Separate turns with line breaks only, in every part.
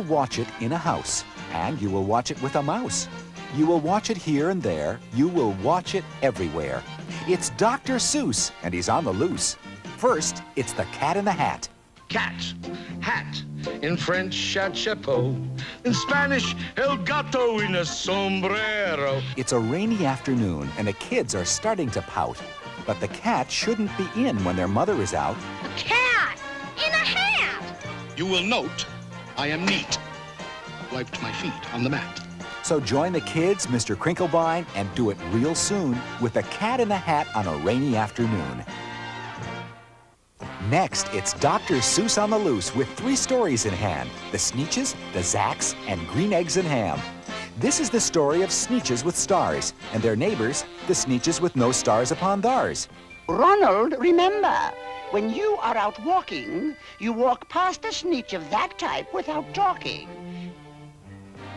will watch it in a house, and you will watch it with a mouse. You will watch it here and there. You will watch it everywhere. It's Dr. Seuss, and he's on the loose. First, it's the Cat in the Hat.
Cat, hat, in French, a chapeau. In Spanish, el gato in a sombrero.
It's a rainy afternoon, and the kids are starting to pout. But the cat shouldn't be in when their mother is out.
A cat in a hat!
You will note, I am neat. Wiped my feet on the mat.
So join the kids, Mr. Crinklebine, and do it real soon with the Cat in the Hat on a rainy afternoon. Next, it's Dr. Seuss on the loose with 3 stories in hand: the Sneetches, the Zacks, and Green Eggs and Ham. This is the story of Sneetches with stars, and their neighbors, the Sneetches with no stars upon theirs.
Ronald, remember, when you are out walking, you walk past a Sneetch of that type without talking.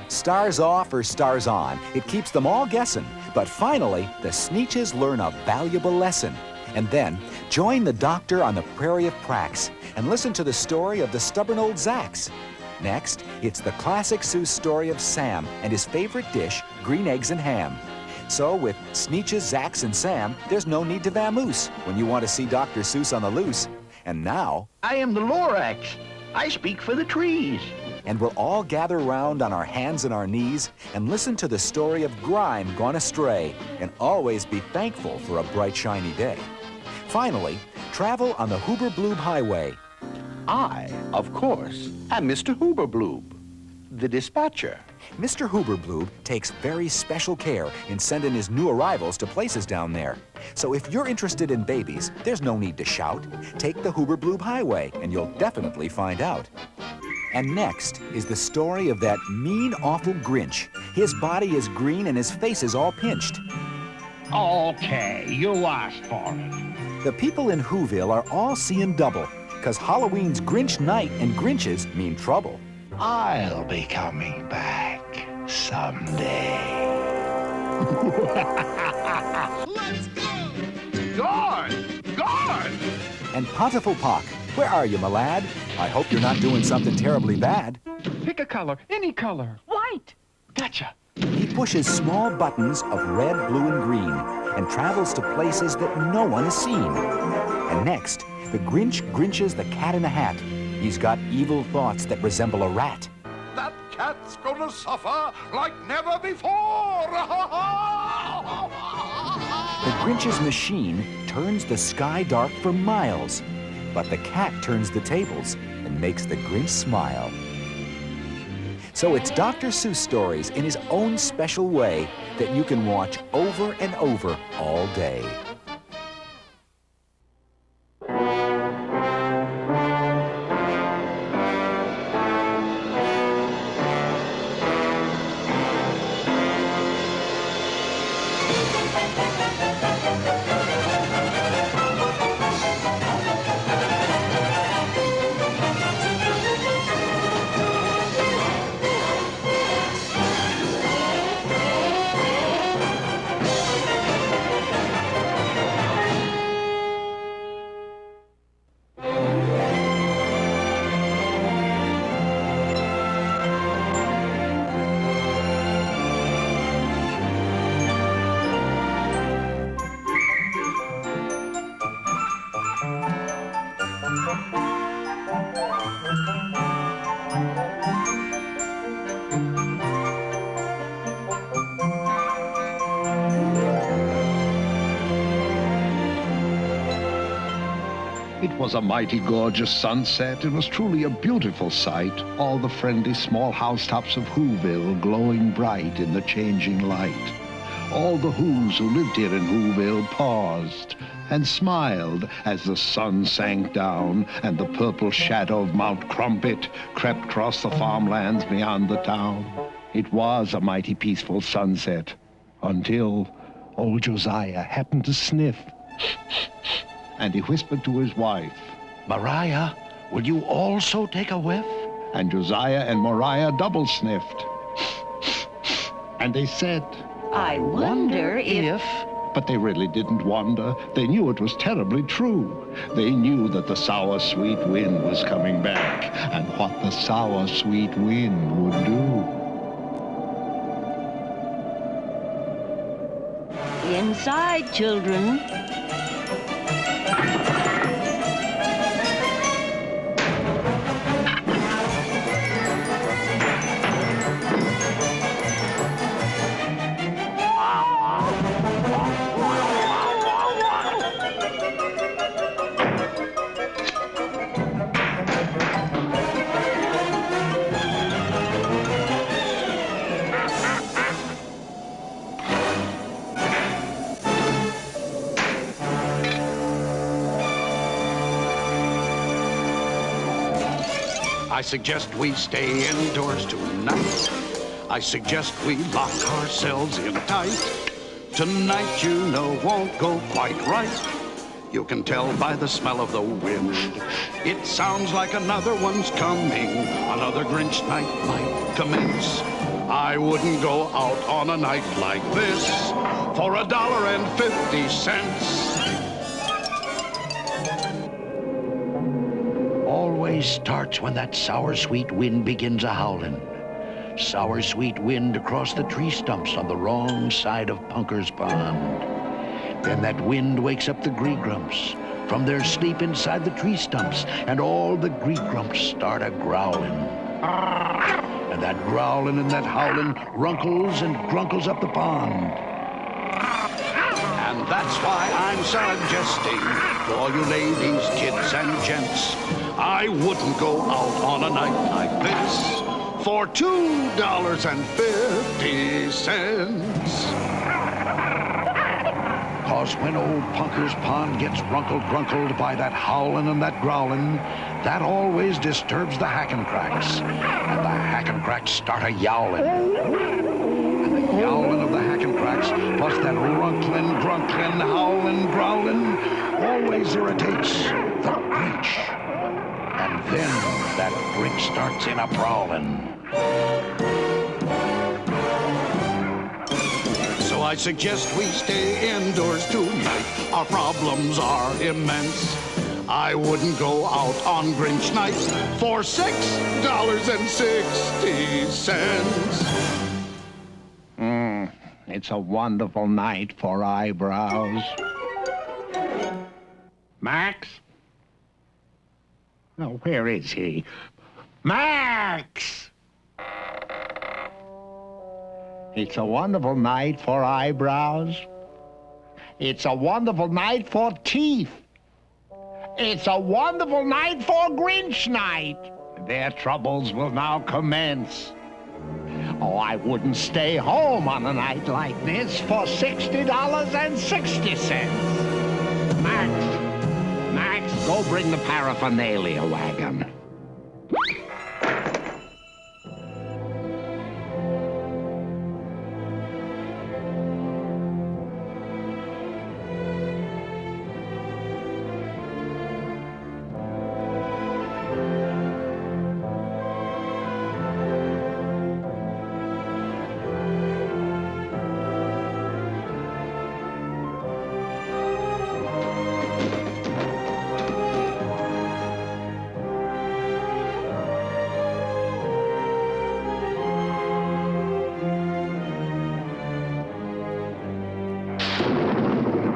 Stars off or stars on, it keeps them all guessing. But finally, the Sneetches learn a valuable lesson. And then, join the doctor on the prairie of Prax and listen to the story of the stubborn old Zacks. Next, it's the classic Seuss story of Sam and his favorite dish, green eggs and ham. So with Sneetches, Zacks, and Sam, there's no need to vamoose when you want to see Dr. Seuss on the loose. And now...
I am the Lorax. I speak for the trees.
And we'll all gather round on our hands and our knees and listen to the story of grime gone astray and always be thankful for a bright, shiny day. Finally, travel on the Hoober-Bloob Highway.
I, of course, am Mr. Hoober-Bloob, the dispatcher.
Mr. Hoober-Bloob takes very special care in sending his new arrivals to places down there. So if you're interested in babies, there's no need to shout. Take the Hoober-Bloob Highway and you'll definitely find out. And next is the story of that mean, awful Grinch. His body is green and his face is all pinched.
Okay, you asked for it.
The people in Whoville are all seeing double, because Halloween's Grinch night and Grinches mean trouble.
I'll be coming back someday.
Let's go!
Guard! Guard!
And Pontiful Pock, where are you, my lad? I hope you're not doing something terribly bad.
Pick a color, any color.
White!
Gotcha.
He pushes small buttons of red, blue, and green and travels to places that no one has seen. And next, the Grinch Grinches the Cat in the Hat. He's got evil thoughts that resemble a rat.
That cat's gonna suffer like never before!
The Grinch's machine turns the sky dark for miles, but the cat turns the tables and makes the Grinch smile. So it's Dr. Seuss stories in his own special way that you can watch over and over all day.
It was a mighty gorgeous sunset. It was truly a beautiful sight. All the friendly small housetops of Whoville glowing bright in the changing light. All the Whos who lived here in Whoville paused and smiled as the sun sank down and the purple shadow of Mount Crumpet crept across the farmlands beyond the town. It was a mighty peaceful sunset until old Josiah happened to sniff. And he whispered to his wife,
Mariah, will you also take a whiff?
and Josiah and Mariah double sniffed. And they said,
I wonder if...
But they really didn't wonder. They knew it was terribly true. They knew that the sour, sweet wind was coming back, and what the sour, sweet wind would do.
Inside, children.
I suggest we stay indoors tonight. I suggest we lock ourselves in tight. Tonight, you know, won't go quite right. You can tell by the smell of the wind. It sounds like another one's coming. Another Grinch night might commence. I wouldn't go out on a night like this for $1.50. Always starts when that sour, sweet wind begins a-howlin'. Sour, sweet wind across the tree stumps on the wrong side of Punker's Pond. Then that wind wakes up the Gree-Grumps from their sleep inside the tree stumps, and all the Gree-Grumps start a-growlin'. And that growlin' and that howlin' runkles and grunkles up the pond. And that's why I'm suggesting to all you ladies, kids, and gents, I wouldn't go out on a night like this for $2.50. 'Cause when old Punker's Pond gets grunkled by that howlin' and that growlin', that always disturbs the Hackencracks. And the Hackencracks start a-yowlin'. And the yowlin' of the Hackencracks, plus that runklin', grunklin', howlin', growlin', always irritates the Grinch. And then that Grinch starts in a-prowlin'. So I suggest we stay indoors tonight. Our problems are immense. I wouldn't go out on Grinch night for $6.60.
It's a wonderful night for eyebrows. Max? Oh, where is he? Max! It's a wonderful night for eyebrows. It's a wonderful night for teeth. It's a wonderful night for Grinch night. Their troubles will now commence. Oh, I wouldn't stay home on a night like this for $60.60. Max, go bring the paraphernalia wagon.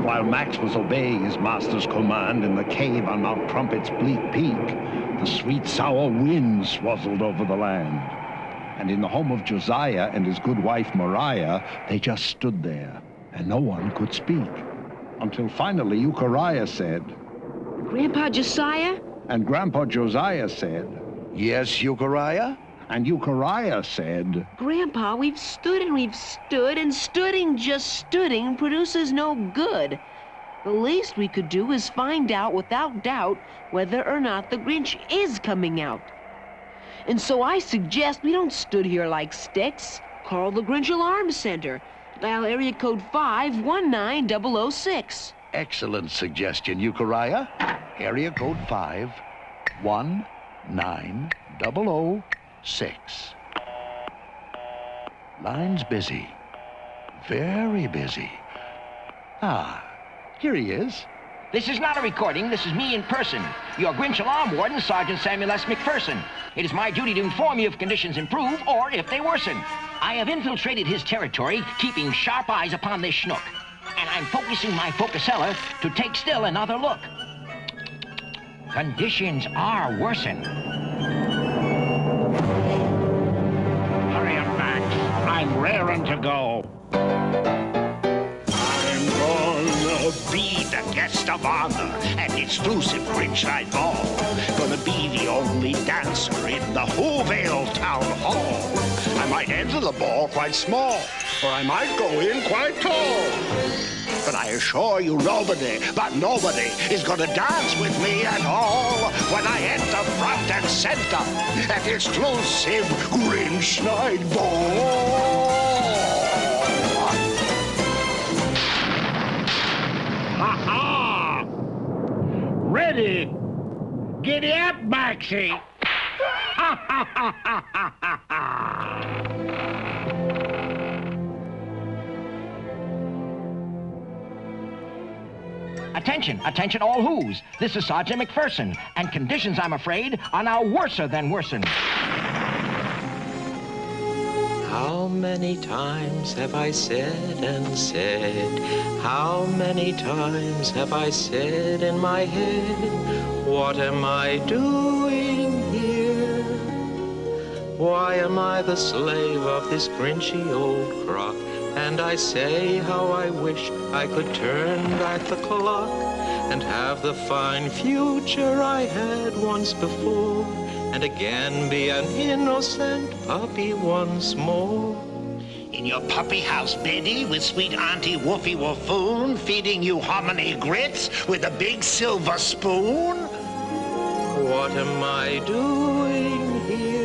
While Max was obeying his master's command in the cave on Mount Trumpet's bleak peak, the sweet, sour wind swazzled over the land. And in the home of Josiah and his good wife Mariah, they just stood there, and no one could speak. Until finally Euchariah said,
Grandpa Josiah?
And Grandpa Josiah said,
Yes, Euchariah?
And Euchariah said,
Grandpa, we've stood and we've stood, and stooding just stooding produces no good. The least we could do is find out without doubt whether or not the Grinch is coming out. And so I suggest we don't stood here like sticks. Call the Grinch Alarm Center. Dial area code 519006.
Excellent suggestion, Euchariah. Area code 519006. Line's busy. Very busy. Ah, here he is.
This is not a recording. This is me in person. Your Grinch alarm warden, Sergeant Samuel S. McPherson. It is my duty to inform you if conditions improve or if they worsen. I have infiltrated his territory, keeping sharp eyes upon this schnook. And I'm focusing my focuseller to take still another look. Conditions are worsen.
Hurry up, Max. I'm raring to go.
I'm gonna be the guest of honor at the exclusive Grinch Night Ball. Gonna be the only dancer in the Whoville Town Hall. I might enter the ball quite small, or I might go in quite tall. But I assure you nobody is gonna dance with me at all when I enter front and center at the exclusive Grinch Night Ball.
Ha-ha! Ready? Giddy up, Maxie!
Attention, attention all who's. This is Sergeant McPherson, and conditions, I'm afraid, are now worser than worsen.
How many times have I said and said? How many times have I said in my head, what am I doing here? Why am I the slave of this grinchy old crock? And I say how I wish I could turn back the clock and have the fine future I had once before, and again be an innocent puppy once more.
In your puppy house, Betty, with sweet Auntie Woofy Woofoon, feeding you hominy grits with a big silver spoon?
What am I doing here?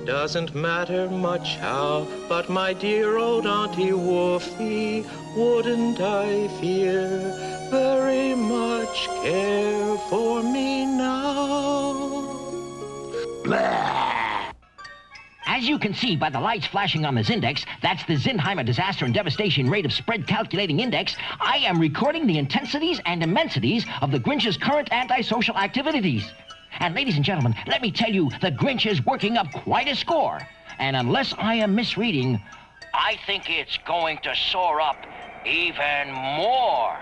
Doesn't matter much how, but my dear old Auntie Woofy, wouldn't I fear very much care for me now?
Blah!
As you can see by the lights flashing on this index, that's the Zinheimer Disaster and Devastation Rate of Spread Calculating Index, I am recording the intensities and immensities of the Grinch's current antisocial activities. And ladies and gentlemen, let me tell you, the Grinch is working up quite a score. And unless I am misreading, I think it's going to soar up even more.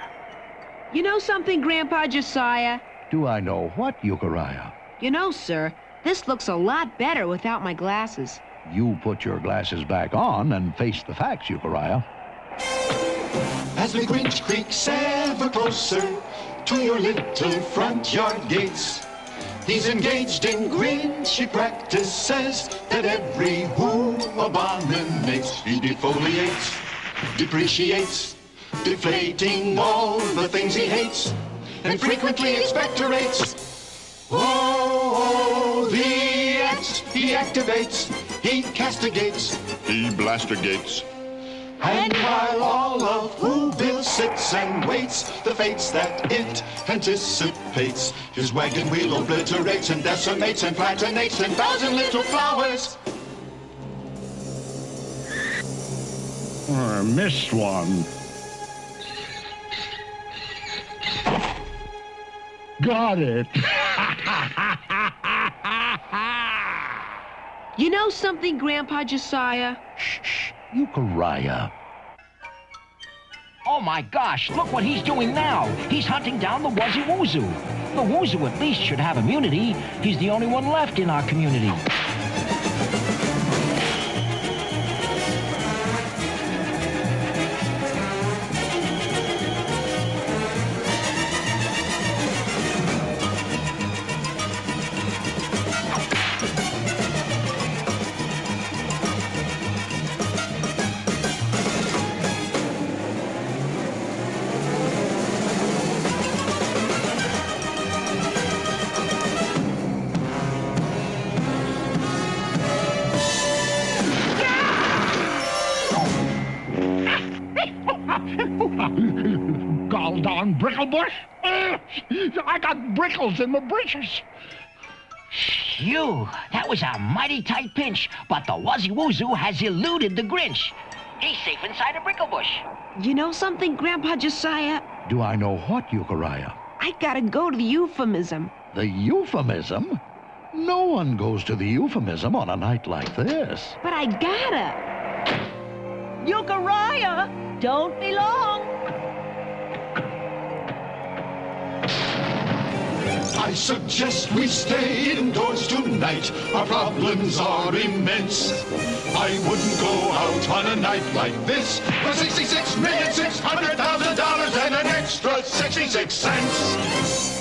You know something, Grandpa Josiah?
Do I know what, Euchariah?
You know, sir, this looks a lot better without my glasses.
You put your glasses back on and face the facts, Euchariah.
As the Grinch creaks ever closer to your little front yard gates, he's engaged in Grinchy practices that every who abominates. He defoliates, depreciates, deflating all the things he hates, and frequently expectorates. Oh, the X he activates, he castigates,
he blastergates.
And while all of Whoville sits and waits the fates that it anticipates, his wagon wheel obliterates and decimates and platinates 10,000 little flowers.
Missed one. Got it.
You know something, Grandpa Josiah?
Shh, Euchariah.
Oh my gosh, look what he's doing now. He's hunting down the Wuzzy Woozoo. The Woozoo at least should have immunity. He's the only one left in our community.
Gall darn Bricklebush! I got brickles in my britches.
Phew, that was a mighty tight pinch, but the Wuzzy Woozoo has eluded the Grinch. He's safe inside a brickle bush.
You know something, Grandpa Josiah?
Do I know what, Euchariah?
I gotta go to the euphemism.
The euphemism? No one goes to the euphemism on a night like this.
But I gotta.
Euchariah, don't be long.
I suggest we stay indoors tonight. Our problems are immense. I wouldn't go out on a night like this for $66,600,000 and an extra 66 cents.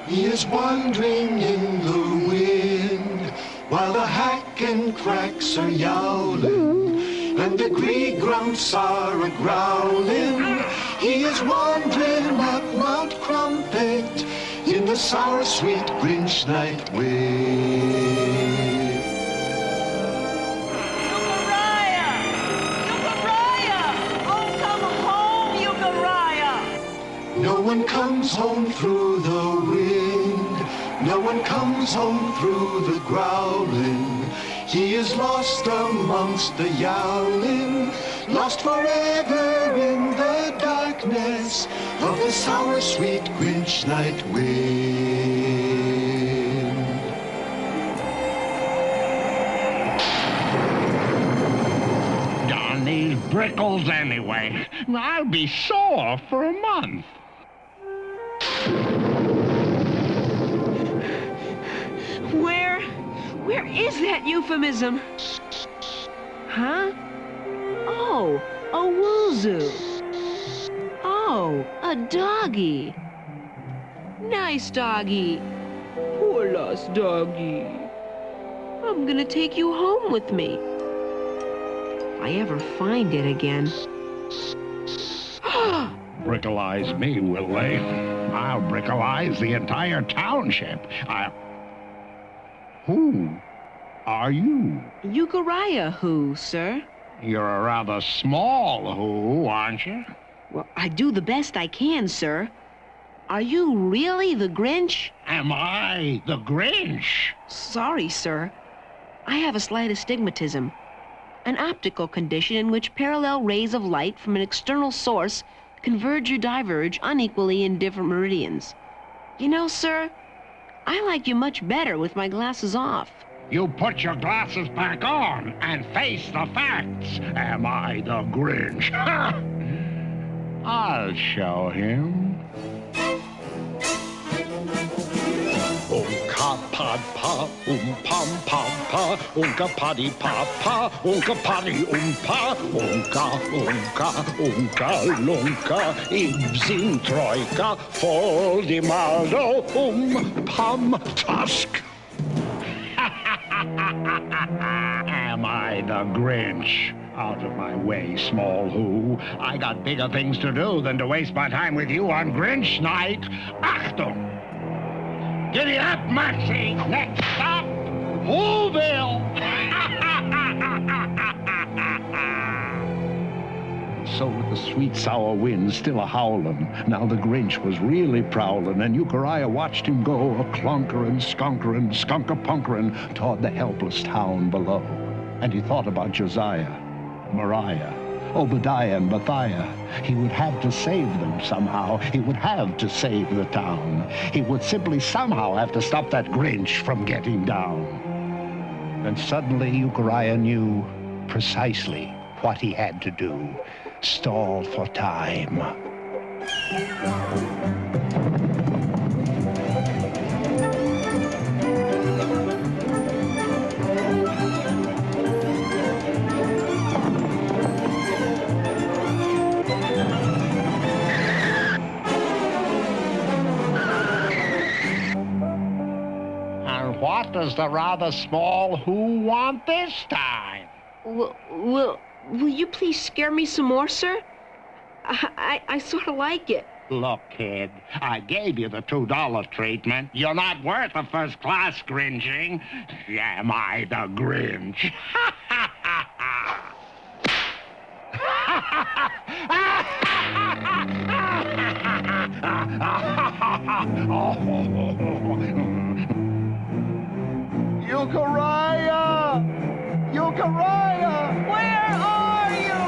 He is wandering in the wind while the hack and cracks are yowling and the grey grunts are a-growling. He is wandering up Mount Crumpet in the sour, sweet Grinch night wind. No one comes home through the wind. No one comes home through the growling. He is lost amongst the yowling, lost forever in the darkness of the sour, sweet Grinch night wind.
Darn these brickles anyway. I'll be sore for a month.
Where is that euphemism? Huh? Oh, a woozoo. Oh, a doggy. Nice doggy. Poor lost doggy. I'm gonna take you home with me. If I ever find it again.
Brickleize me, will they? I'll brickleize the entire township. Who are you?
Euchariah who, sir?
You're a rather small who, aren't you?
Well, I do the best I can, sir. Are you really the Grinch?
Am I the Grinch?
Sorry, sir. I have a slight astigmatism, an optical condition in which parallel rays of light from an external source converge or diverge unequally in different meridians. You know, sir, I like you much better with my glasses off.
You put your glasses back on and face the facts. Am I the Grinch? I'll show him.
Unka pod pa, pom pod pa, unka poddy pa pa, unka poddy pa, unka lunka, ibzin troika, foldi maldo, pom tusk.
Am I the Grinch? Out of my way, small who. I got bigger things to do than to waste my time with you on Grinch night. Achtung! Giddy up, Maxie! Next stop, Whoville!
So with the sweet, sour wind still a-howlin', now the Grinch was really prowlin', and Euchariah watched him go a-clunkerin', skunkerin', skunk-a-punkerin' toward the helpless town below. And he thought about Josiah, Mariah, Obadiah, and Matthiah. He would have to save them somehow. He would have to save the town. He would simply somehow have to stop that Grinch from getting down. And suddenly Euchariah knew precisely what he had to do. Stall for time.
And what does the rather small who want this time?
Will you please scare me some more, sir? I sort of like it.
Look, kid, I gave you the $2 treatment. You're not worth a first-class Grinching. Am I the Grinch?
Euchariah! Euchariah! Where are you?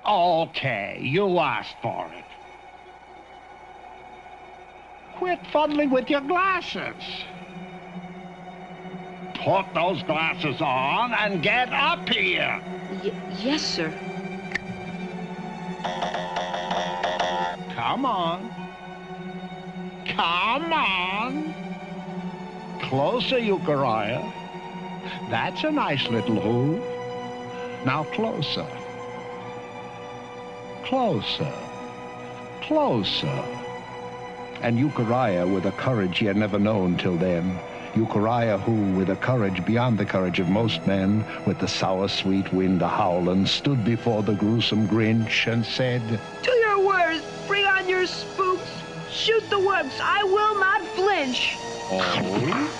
Okay, you asked for it. Quit fuddling with your glasses. Put those glasses on and get up here.
Yes, sir.
Come on. Come on. Closer, Euchariah. That's a nice little hoof. Now closer. Closer. Closer. And Euchariah, with a courage he had never known till then, Euchariah who, with a courage beyond the courage of most men, with the sour sweet wind a-howlin', stood before the gruesome Grinch and said,
To your words, bring on your spooks. Shoot the works, I will not flinch.
Oh?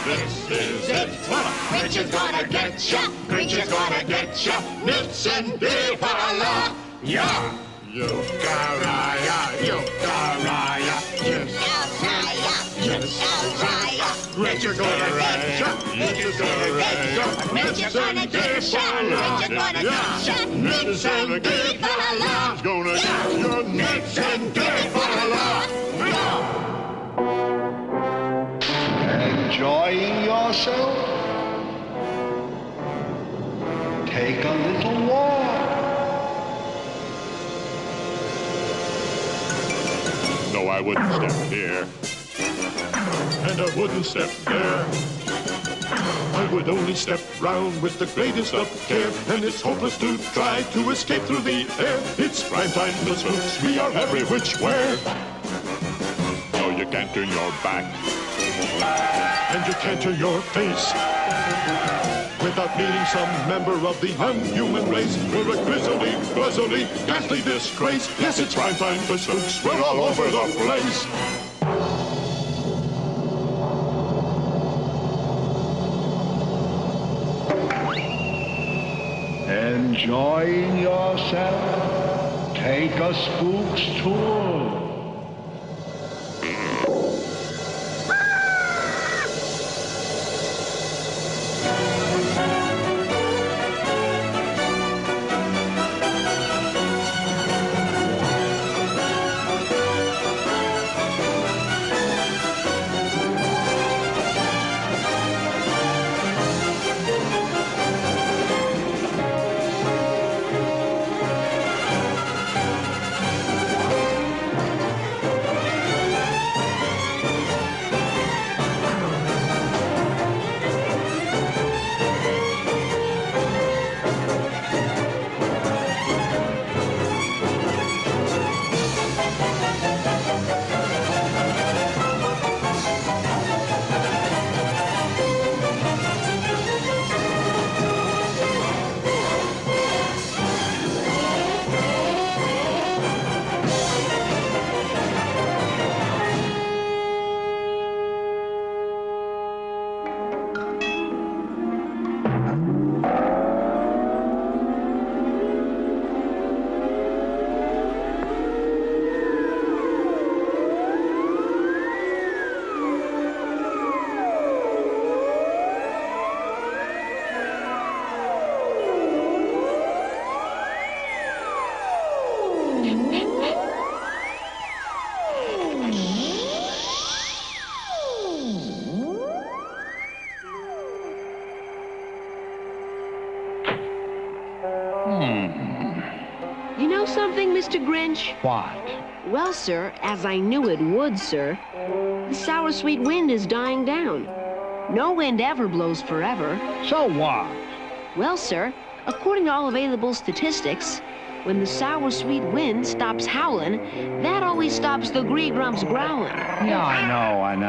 This is it. Grinch is gonna get ya. Grinch is gonna get ya. Nixon, give a la. Yeah. Euchariah, Euchariah. Yes. Grinch is gonna get ya. Grinch is gonna get ya. Grinch is gonna get ya. Grinch is gonna get ya. Nixon, give a la. He's gonna get ya. Nixon, give a la. Yeah.
Enjoying yourself? Take a little walk.
No, I wouldn't step here.
And I wouldn't step there. I would only step round with the greatest of care, and it's hopeless to try to escape through the air. It's prime time for spooks, we are every which way.
No, you can't turn your back.
And you can't turn your face without meeting some member of the unhuman race. We're a grisly, guzzly, ghastly disgrace. Yes, it's prime time for spooks, we're all over the place.
Enjoying yourself? Take a spook's tour.
You know something, Mr. Grinch?
What?
Well, sir, as I knew it would, sir, the sour sweet wind is dying down. No wind ever blows forever.
So what?
Well, sir, according to all available statistics, when the sour sweet wind stops howling, that always stops the gree-grumps growling.
Yeah, I know.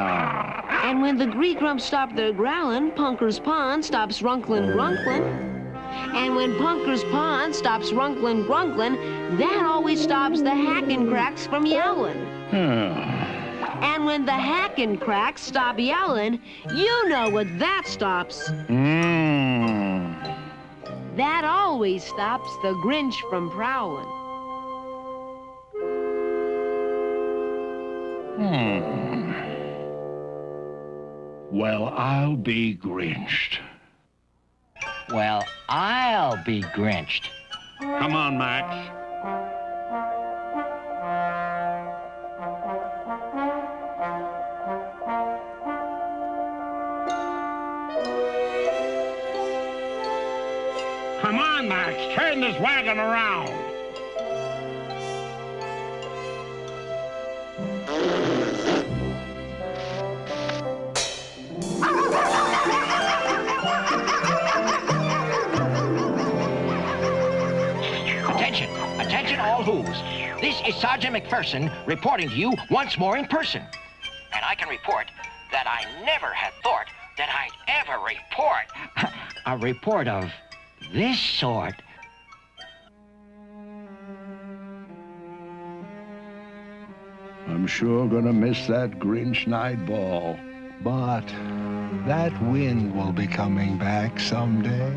And when the gree-grumps stop their growling, Punker's Pond stops runkling grunkling. And when Punker's Pond stops runkling grunkling, that always stops the hackin' cracks from yelling. And when the hackin' cracks stop yelling, you know what that stops. That always stops the Grinch from prowling.
Well, I'll be Grinched.
Well, I'll be Grinched.
Come on, Max.
Come on, Max, turn this wagon around.
Attention, attention all who's. This is Sergeant McPherson reporting to you once more in person. And I can report that I never had thought that I'd ever report a report of this sort.
I'm sure gonna miss that Grinch night ball. But that wind will be coming back someday.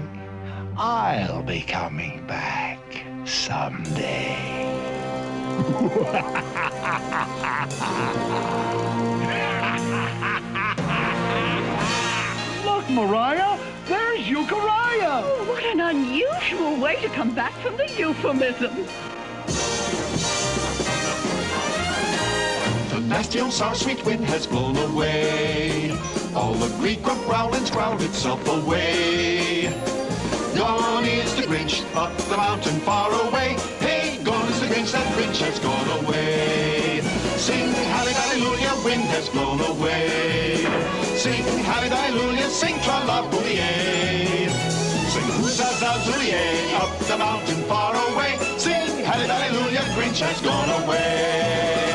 I'll be coming back someday.
Look, Mariah, there's Euchariah.
Oh, what an unusual way to come back from the euphemism.
The nasty old sour sweet wind has blown away. All the gree-grump growling's growled itself away. Gone is the Grinch up the mountain far away. Hey, gone is the Grinch, that Grinch has gone away. Sing hallelujah, wind has blown away. Sing hallelujah, sing tra-la-boolie. Sing hoo-za-za-zoolie, up the mountain far away. Sing hallelujah, Grinch has gone away.